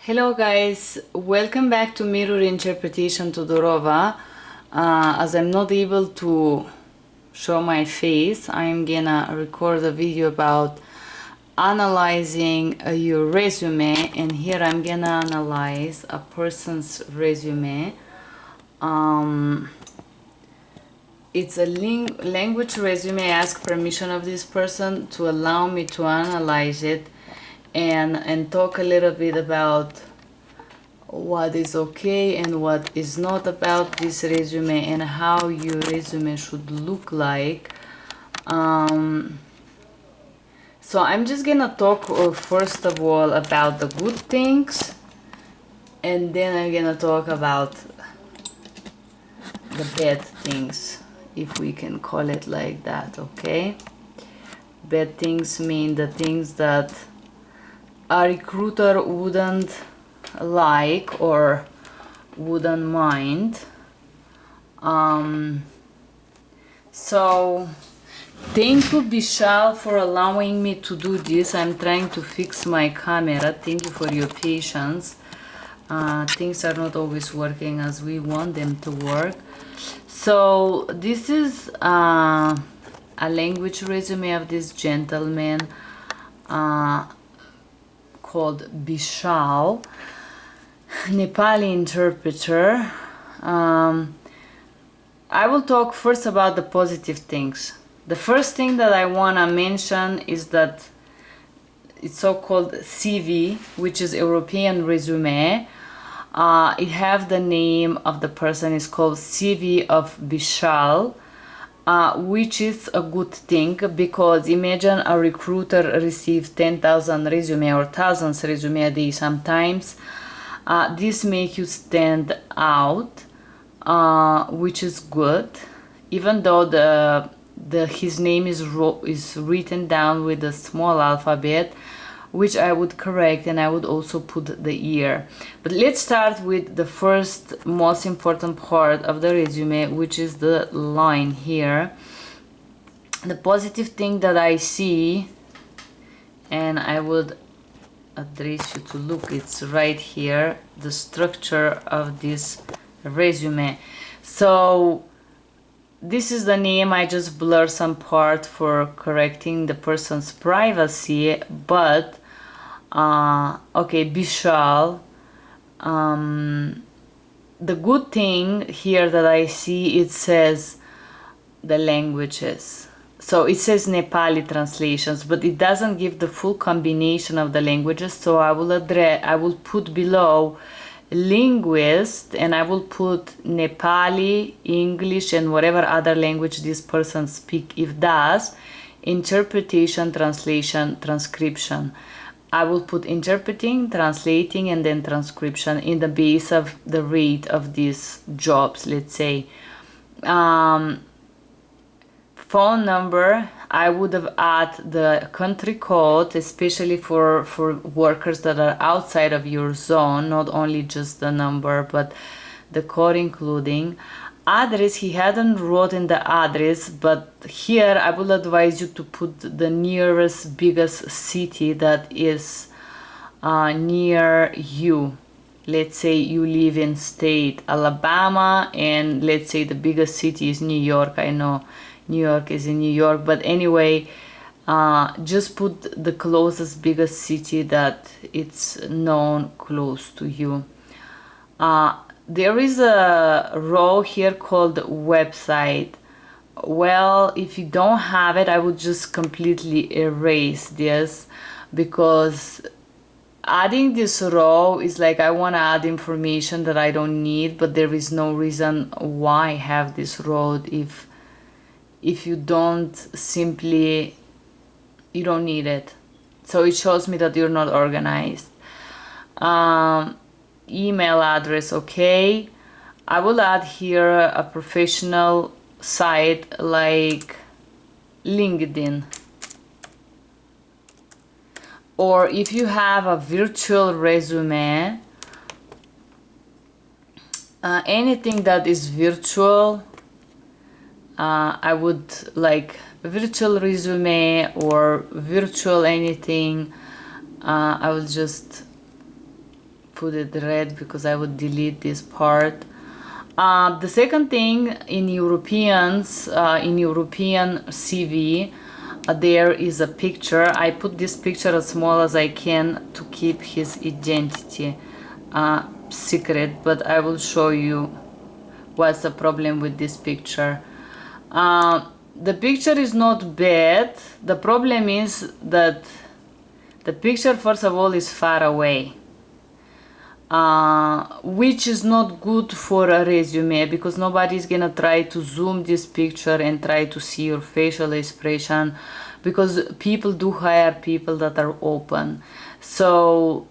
Hello guys, welcome back to Mirror Interpretation Todorova. As I'm not able to show my face, I'm gonna record a video about analyzing your resume, and here I'm gonna analyze a person's resume. It's a language resume. I ask permission of this person to allow me to analyze it and talk a little bit about what is okay and what is not about this resume and how your resume should look like. So I'm just gonna talk first of all about the good things, and then I'm gonna talk about the bad things, if we can call it like that. Okay, bad things mean the things that a recruiter wouldn't like or wouldn't mind. So thank you, Birshal, for allowing me to do this. I'm trying to fix my camera. Thank you for your patience. Things are not always working as we want them to work. So this is a language resume of this gentleman called Birshal, Nepali interpreter. I will talk first about the positive things. The first thing that I want to mention is that it's so-called CV, which is European resume. It have the name of the person is called CV of Birshal, which is a good thing, because imagine a recruiter receives 10,000 resume or thousands resume a day sometimes. This make you stand out, which is good, even though his name is written down with a small alphabet, which I would correct, and I would also put the year. But let's start with the first most important part of the resume, which is the line here. The positive thing that I see, and I would address you to look, it's right here, the structure of this resume. So this is the name. I just blur some part for correcting the person's privacy, but okay, Birshal. The good thing here that I see, it says the languages. So it says Nepali translations, but it doesn't give the full combination of the languages. So I will put below linguist, and I will put Nepali, English, and whatever other language this person speak, if does, interpretation, translation, transcription. I will put interpreting, translating, and then transcription in the base of the rate of these jobs, let's say. Phone number, I would have added the country code, especially for workers that are outside of your zone, not only just the number, but the code including. Address, he hadn't wrote in the address, but here I will advise you to put the nearest biggest city that is near you. Let's say you live in state Alabama, and let's say the biggest city is New York. I know New York is in New York, but anyway, just put the closest biggest city that it's known close to you. There is a row here called website. Well, if you don't have it, I would just completely erase this, because adding this row is like I want to add information that I don't need, but there is no reason why have this row if you don't you don't need it. So it shows me that you're not organized. Email address, okay. I will add here a professional site like LinkedIn. Or if you have a virtual resume, anything that is virtual, I would like virtual resume or virtual anything. I will just put it red because I would delete this part. The second thing, in European CV, there is a picture. I put this picture as small as I can to keep his identity secret, but I will show you what's the problem with this picture. The picture is not bad. The problem is that the picture, first of all, is far away, which is not good for a resume, because nobody's gonna try to zoom this picture and try to see your facial expression, because people do hire people that are open. So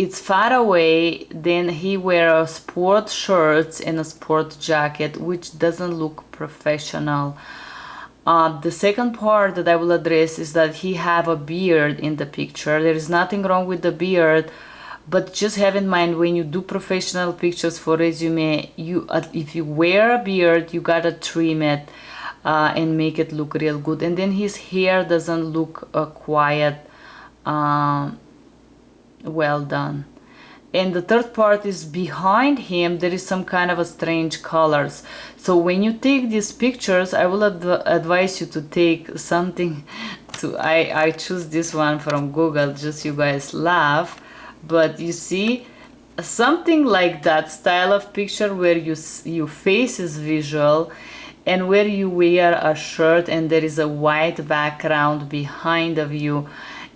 it's far away. Then he wears sport shirts and a sport jacket, which doesn't look professional. The second part that I will address is that he have a beard in the picture. There is nothing wrong with the beard, but just have in mind, when you do professional pictures for resume, if you wear a beard, you gotta trim it and make it look real good. And then his hair doesn't look quiet, well done. And the third part is, behind him there is some kind of a strange colors. So when you take these pictures, I will advise you to take something I choose this one from Google, just you guys laugh. But you see, something like that style of picture where your face is visual and where you wear a shirt and there is a white background behind of you.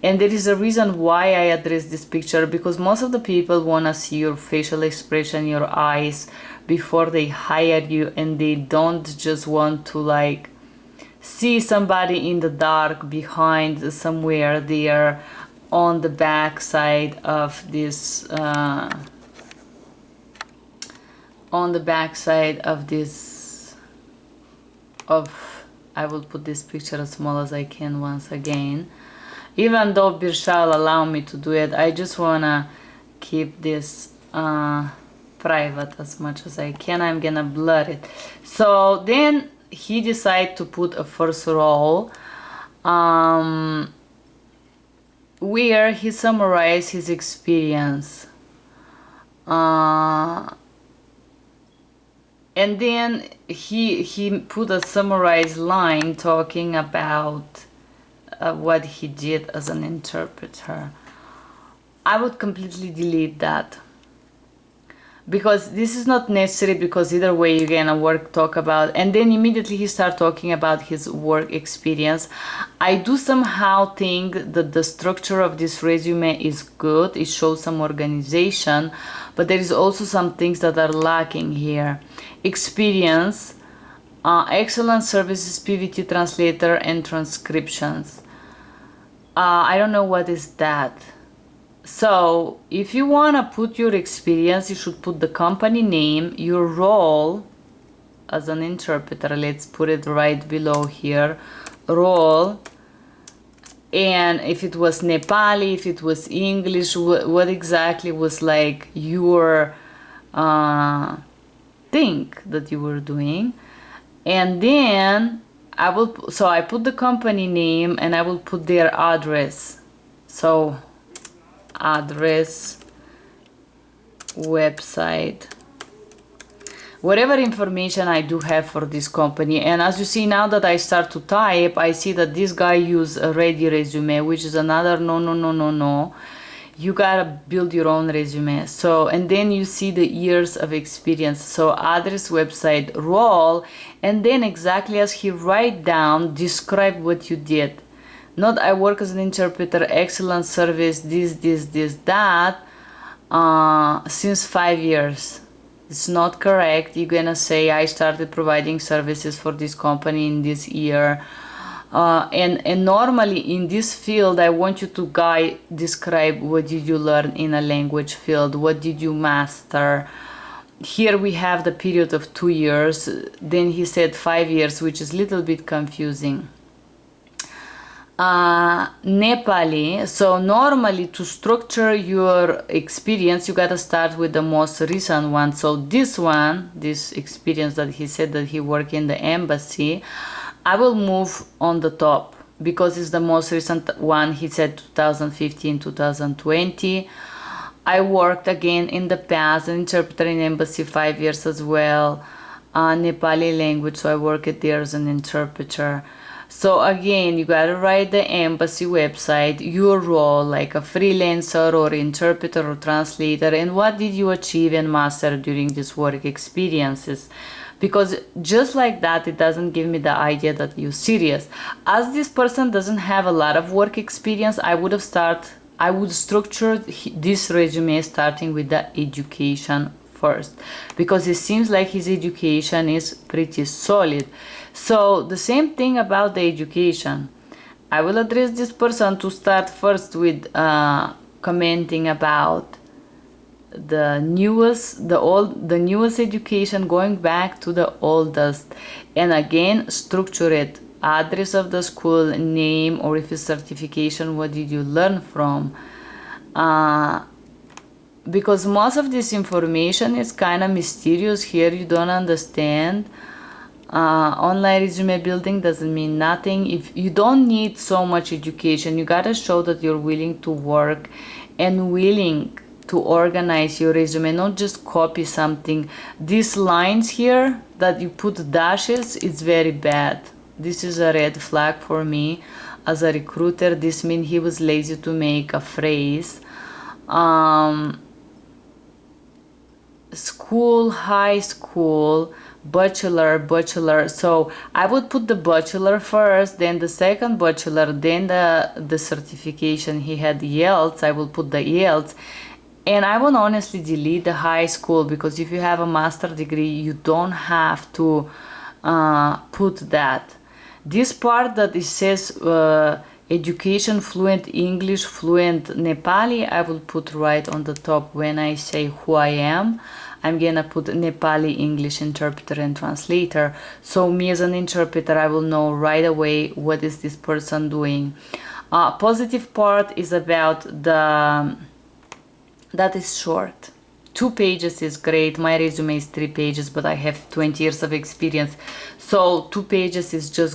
And there is a reason why I address this picture, because most of the people want to see your facial expression, your eyes, before they hire you, and they don't just want to like see somebody in the dark behind somewhere there on the back side of this I will put this picture as small as I can once again. Even though Birshal allow me to do it, I just wanna keep this private as much as I can. I'm gonna blur it. So then he decided to put a first role where he summarized his experience, and then he put a summarized line talking about what he did as an interpreter. I would completely delete that, because this is not necessary, because either way you're gonna talk about. And then immediately he started talking about his work experience. I do somehow think that the structure of this resume is good. It shows some organization, but there is also some things that are lacking here. Experience, excellent services, PVT translator and transcriptions. I don't know what is that. So if you want to put your experience, you should put the company name, your role as an interpreter. Let's put it right below here, role. And if it was Nepali, if it was English, what exactly was like your thing that you were doing. And then I put the company name and I will put their address. So address, website, whatever information I do have for this company. And as you see, now that I start to type, I see that this guy used a ready resume, which is another no. You gotta build your own resume. So, and then you see the years of experience. So address, website, role, and then exactly as he write down, describe what you did. Not I work as an interpreter, excellent service, this, that, since 5 years. It's not correct. You're gonna say I started providing services for this company in this year. And normally in this field, I want you to describe what did you learn in a language field, what did you master. Here we have the period of 2 years. Then he said 5 years, which is a little bit confusing. Nepali. So normally to structure your experience, you gotta start with the most recent one. So this experience that he said that he worked in the embassy, I will move on the top because it's the most recent one. He said 2015, 2020. I worked again in the past, an interpreter in embassy 5 years as well, Nepali language, so I worked there as an interpreter. So again, you gotta write the embassy website, your role, like a freelancer or interpreter or translator, and what did you achieve and master during these work experiences. Because just like that, it doesn't give me the idea that you're serious. As this person doesn't have a lot of work experience, I would structure this resume starting with the education first, because it seems like his education is pretty solid. So the same thing about the education. I will address this person to start first with commenting about the newest education, going back to the oldest, and again structure it: address of the school, name, or if it's certification, what did you learn from, because most of this information is kind of mysterious here, you don't understand. Online resume building doesn't mean nothing. If you don't need so much education, you gotta show that you're willing to work and willing to organize your resume, not just copy something. These lines here that you put dashes, it's very bad. This is a red flag for me as a recruiter. This means he was lazy to make a phrase. School, high school, bachelor. So I would put the bachelor first, then the second bachelor, then the certification. He had IELTS, I will put the IELTS. And I will honestly delete the high school, because if you have a master degree, you don't have to put that. This part that it says education, fluent English, fluent Nepali, I will put right on the top. When I say who I am, I'm gonna put Nepali English interpreter and translator. So me as an interpreter, I will know right away what is this person doing. Positive part is about that is short. 2 pages is great. My resume is 3 pages, but I have 20 years of experience. So 2 pages is just good.